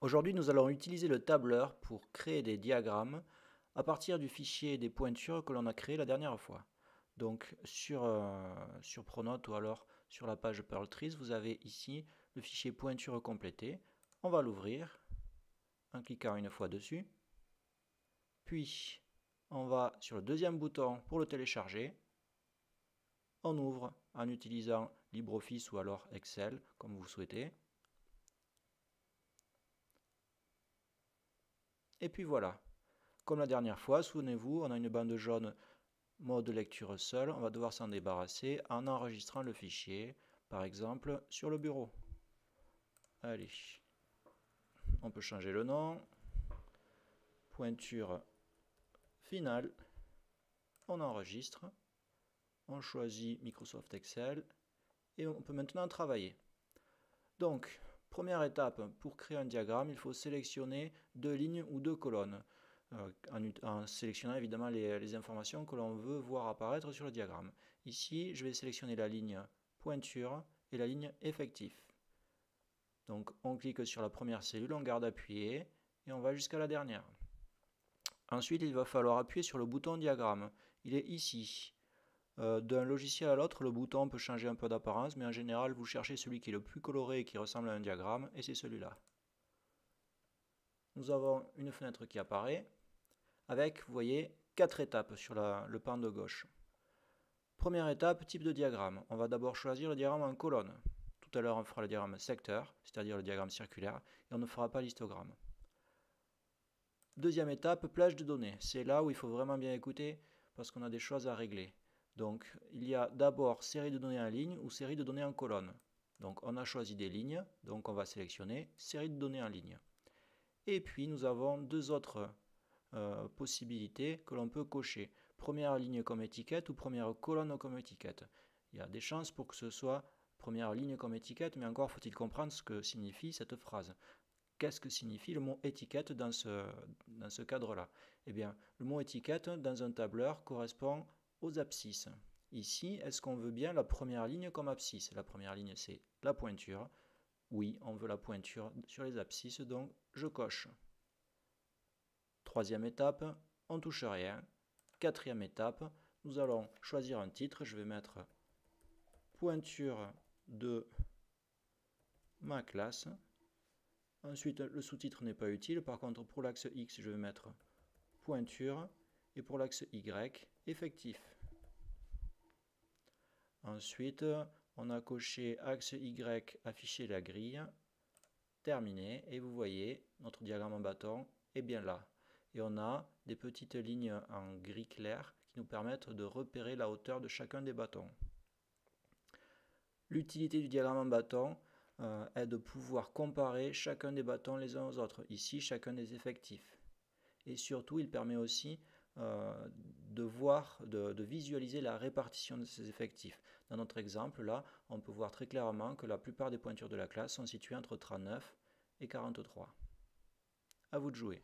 Aujourd'hui, nous allons utiliser le tableur pour créer des diagrammes à partir du fichier des pointures que l'on a créé la dernière fois. Donc sur Pronote ou alors sur la page Pearl Trees, vous avez ici le fichier pointure complété. On va l'ouvrir en cliquant une fois dessus. Puis on va sur le deuxième bouton pour le télécharger. On ouvre en utilisant LibreOffice ou alors Excel comme vous souhaitez. Et puis voilà. Comme la dernière fois, souvenez-vous, on a une bande jaune mode lecture seul. On va devoir s'en débarrasser en enregistrant le fichier, par exemple sur le bureau. Allez, on peut changer le nom. Pointure finale. On enregistre. On choisit Microsoft Excel. Et on peut maintenant travailler. Donc, première étape, pour créer un diagramme, il faut sélectionner deux lignes ou deux colonnes. En sélectionnant évidemment les informations que l'on veut voir apparaître sur le diagramme. Ici, je vais sélectionner la ligne pointure et la ligne effectif. Donc on clique sur la première cellule, on garde appuyé et on va jusqu'à la dernière. Ensuite, il va falloir appuyer sur le bouton diagramme. Il est ici. D'un logiciel à l'autre, le bouton peut changer un peu d'apparence, mais en général, vous cherchez celui qui est le plus coloré et qui ressemble à un diagramme, et c'est celui-là. Nous avons une fenêtre qui apparaît avec, vous voyez, 4 étapes sur le pan de gauche. Première étape, type de diagramme. On va d'abord choisir le diagramme en colonne. Tout à l'heure, on fera le diagramme secteur, c'est-à-dire le diagramme circulaire, et on ne fera pas l'histogramme. Deuxième étape, plage de données. C'est là où il faut vraiment bien écouter parce qu'on a des choses à régler. Donc, il y a d'abord série de données en ligne ou série de données en colonne. Donc, on a choisi des lignes, donc on va sélectionner série de données en ligne. Et puis, nous avons deux autres possibilités que l'on peut cocher. Première ligne comme étiquette ou première colonne comme étiquette. Il y a des chances pour que ce soit première ligne comme étiquette, mais encore faut-il comprendre ce que signifie cette phrase. Qu'est-ce que signifie le mot étiquette dans ce cadre-là? Eh bien, le mot étiquette dans un tableur correspond aux abscisses. Ici, est-ce qu'on veut bien la première ligne comme abscisse? La première ligne, c'est la pointure. Oui, on veut la pointure sur les abscisses, donc je coche. Troisième étape, on ne touche rien. Quatrième étape, nous allons choisir un titre. Je vais mettre pointure de ma classe. Ensuite, le sous-titre n'est pas utile. Par contre, pour l'axe X, je vais mettre pointure. Et pour l'axe Y, effectif. Ensuite, on a coché axe Y, afficher la grille. Terminé. Et vous voyez, notre diagramme en bâton est bien là. Et on a des petites lignes en gris clair qui nous permettent de repérer la hauteur de chacun des bâtons. L'utilité du diagramme en bâton est de pouvoir comparer chacun des bâtons les uns aux autres. Ici, chacun des effectifs. Et surtout, il permet aussi de visualiser la répartition de ces effectifs. Dans notre exemple, là, on peut voir très clairement que la plupart des pointures de la classe sont situées entre 39 et 43. À vous de jouer.